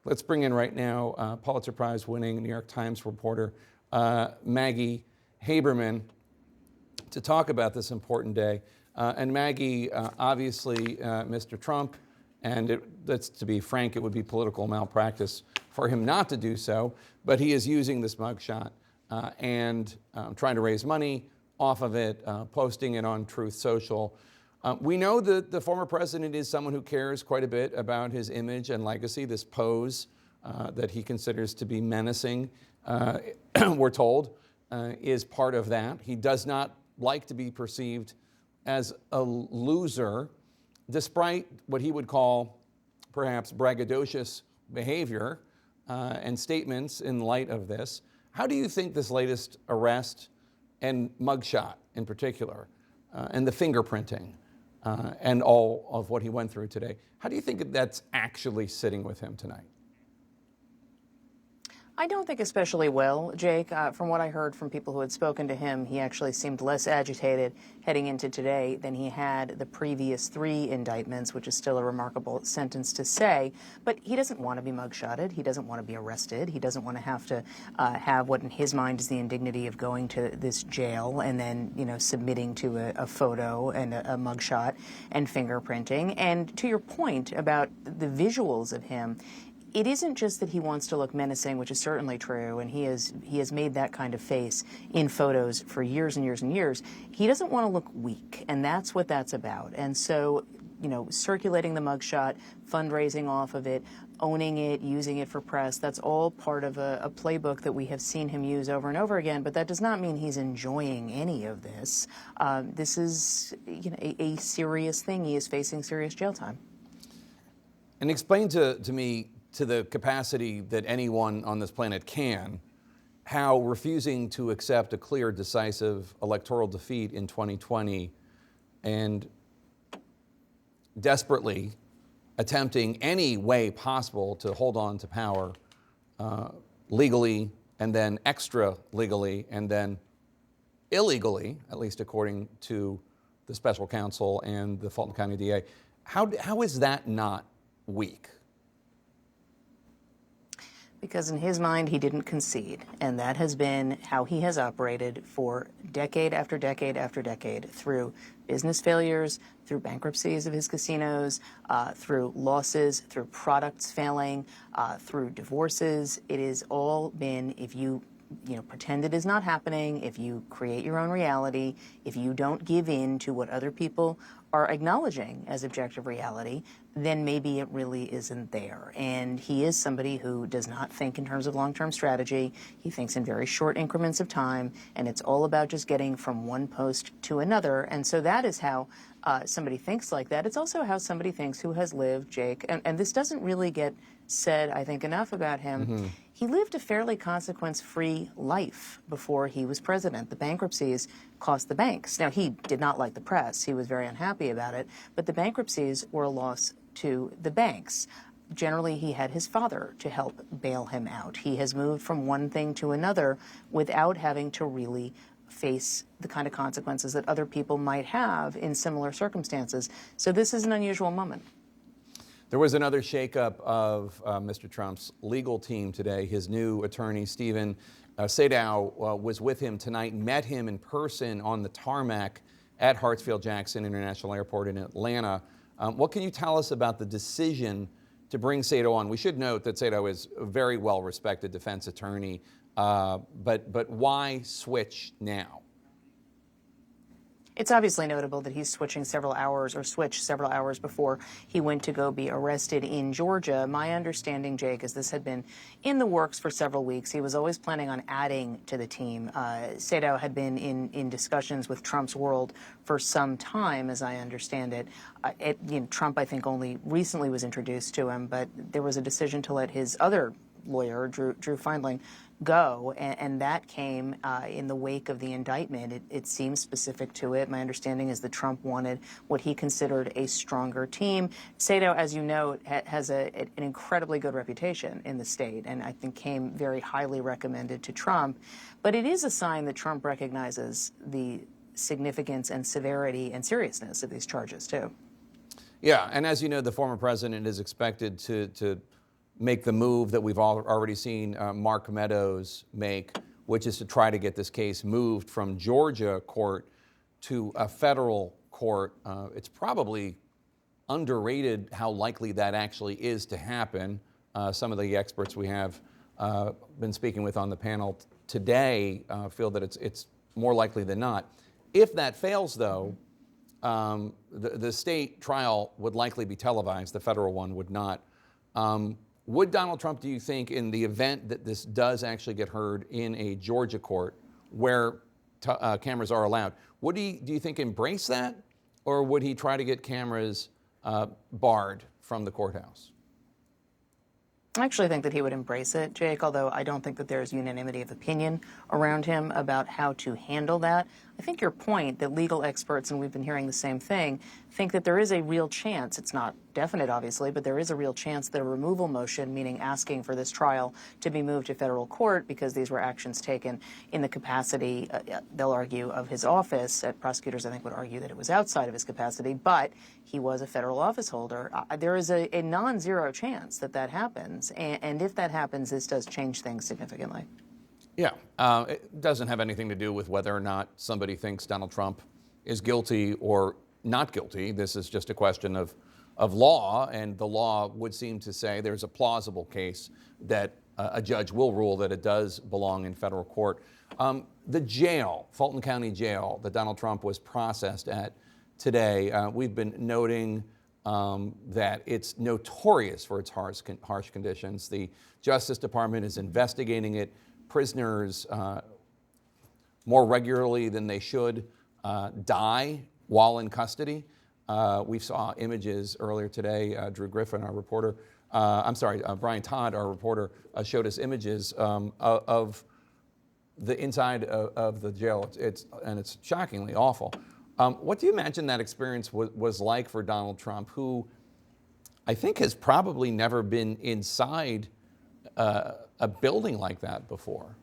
Let's bring in right now Pulitzer Prize winning New York Times reporter Maggie Haberman to talk about this important day. And Maggie, obviously, Mr. Trump, and let's to be frank, it would be political malpractice for him not to do so, but he is using this mugshot and trying to raise money off of it, posting it on Truth Social. We know that the former president is someone who cares quite a bit about his image and legacy, this pose that he considers to be menacing, we're told, is part of that. He does not like to be perceived as a loser, despite what he would call perhaps braggadocious behavior and statements in light of this. How do you think this latest arrest and mugshot in particular, and the fingerprinting, and all of what he went through today, how do you think that's actually sitting with him tonight? I don't think especially well, Jake. From what I heard from people who had spoken to him, he actually seemed less agitated heading into today than he had the previous 3 indictments, which is still a remarkable sentence to say. But he doesn't want to be mugshotted. He doesn't want to be arrested. He doesn't want to have what in his mind is the indignity of going to this jail and then, submitting to a photo and a mugshot and fingerprinting. And to your point about the visuals of him, it isn't just that he wants to look menacing, which is certainly true, and he has made that kind of face in photos for years and years and years. He doesn't want to look weak, and that's what that's about. And so, circulating the mugshot, fundraising off of it, owning it, using it for press, that's all part of a playbook that we have seen him use over and over again, but that does not mean he's enjoying any of this. This is a serious thing. He is facing serious jail time. And explain to me, to the capacity that anyone on this planet can, how refusing to accept a clear, decisive electoral defeat in 2020 and desperately attempting any way possible to hold on to power legally and then extra legally and then illegally, at least according to the special counsel and the Fulton County DA, how is that not weak? Because in his mind, he didn't concede, and that has been how he has operated for decade after decade after decade, through business failures, through bankruptcies of his casinos, through losses, through products failing, through divorces. It has all been, if you pretend it is not happening, if you create your own reality, if you don't give in to what other people are acknowledging as objective reality, then maybe it really isn't there. And he is somebody who does not think in terms of long-term strategy. He thinks in very short increments of time, and it's all about just getting from one post to another. And so that is how somebody thinks like that. It's also how somebody thinks who has lived, Jake, and this doesn't really get said, I think, enough about him. Mm-hmm. He lived a fairly consequence-free life before he was president. The bankruptcies cost the banks. Now, he did not like the press. He was very unhappy about it. But the bankruptcies were a loss to the banks. Generally, he had his father to help bail him out. He has moved from one thing to another without having to really face the kind of consequences that other people might have in similar circumstances. So this is an unusual moment. There was another shakeup of Mr. Trump's legal team today. His new attorney, Stephen Sadow, was with him tonight, met him in person on the tarmac at Hartsfield-Jackson International Airport in Atlanta. What can you tell us about the decision to bring Sadow on? We should note that Sadow is a very well-respected defense attorney, but why switch now? It's obviously notable that he's switched several hours before he went to go be arrested in Georgia. My understanding, Jake, is this had been in the works for several weeks. He was always planning on adding to the team. Sadow had been in discussions with Trump's world for some time, as I understand it. Trump, I think, only recently was introduced to him, but there was a decision to let his other lawyer, Drew Feindling, go, and that came in the wake of the indictment. It seems specific to it. My understanding is that Trump wanted what he considered a stronger team. Sadow, as you know, has an incredibly good reputation in the state, and I think came very highly recommended to Trump. But it is a sign that Trump recognizes the significance and severity and seriousness of these charges, too. Yeah, and as you know, the former president is expected to make the move that we've already seen Mark Meadows make, which is to try to get this case moved from Georgia court to a federal court. It's probably underrated how likely that actually is to happen. Some of the experts we have been speaking with on the panel today feel that it's more likely than not. If that fails, though, the state trial would likely be televised. The federal one would not. Would Donald Trump, do you think, in the event that this does actually get heard in a Georgia court where cameras are allowed, would he, do you think, embrace that? Or would he try to get cameras barred from the courthouse? I actually think that he would embrace it, Jake, although I don't think that there's unanimity of opinion around him about how to handle that. I think your point that legal experts, and we've been hearing the same thing, think that there is a real chance, it's not definite obviously, but there is a real chance that a removal motion, meaning asking for this trial to be moved to federal court because these were actions taken in the capacity, they'll argue, of his office. Prosecutors, I think, would argue that it was outside of his capacity, but he was a federal office holder. There is a non-zero chance that that happens, and if that happens, this does change things significantly. Yeah, it doesn't have anything to do with whether or not somebody thinks Donald Trump is guilty or not guilty. This is just a question of law, and the law would seem to say there's a plausible case that a judge will rule that it does belong in federal court. The jail, Fulton County Jail, that Donald Trump was processed at today, we've been noting that it's notorious for its harsh conditions. The Justice Department is investigating it. Prisoners more regularly than they should die while in custody. We saw images earlier today. Drew Griffin, our reporter, Brian Todd, our reporter, showed us images of the inside of the jail. It's shockingly awful. What do you imagine that experience was like for Donald Trump, who I think has probably never been inside a building like that before?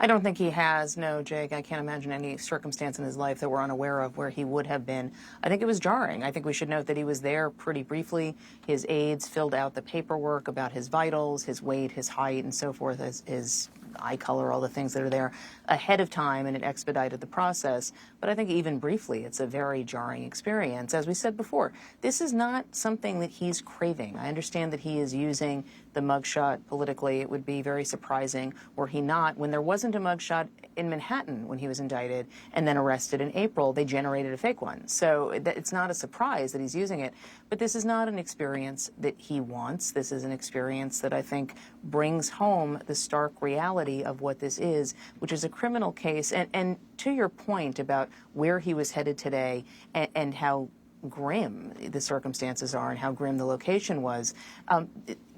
I don't think he has, no, Jake. I can't imagine any circumstance in his life that we're unaware of where he would have been. I think it was jarring. I think we should note that he was there pretty briefly. His aides filled out the paperwork about his vitals, his weight, his height, and so forth, his eye color, all the things that are there ahead of time, and it expedited the process. But I think even briefly, it's a very jarring experience. As we said before, this is not something that he's craving. I understand that he is using the mugshot politically. It would be very surprising were he not. When there wasn't a mugshot in Manhattan when he was indicted and then arrested in April, they generated a fake one. So it's not a surprise that he's using it. But this is not an experience that he wants. This is an experience that I think brings home the stark reality of what this is, which is a criminal case. And to your point about where he was headed today and how grim the circumstances are and how grim the location was,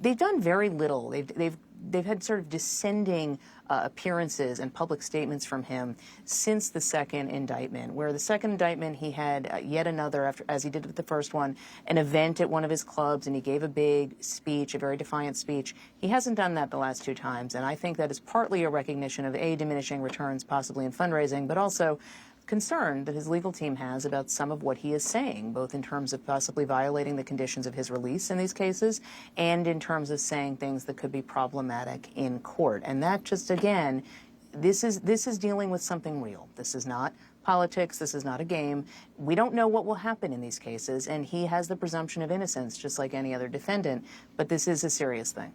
they've done very little. They've had sort of descending appearances and public statements from him since the second indictment, where the second indictment he had yet another, after, as he did with the first one, an event at one of his clubs, and he gave a big speech, a very defiant speech. He hasn't done that the last two times, and I think that is partly a recognition of diminishing returns possibly in fundraising, but also concern that his legal team has about some of what he is saying, both in terms of possibly violating the conditions of his release in these cases and in terms of saying things that could be problematic in court. And that just, again, this is dealing with something real. This is not politics. This is not a game. We don't know what will happen in these cases, and he has the presumption of innocence just like any other defendant, but this is a serious thing.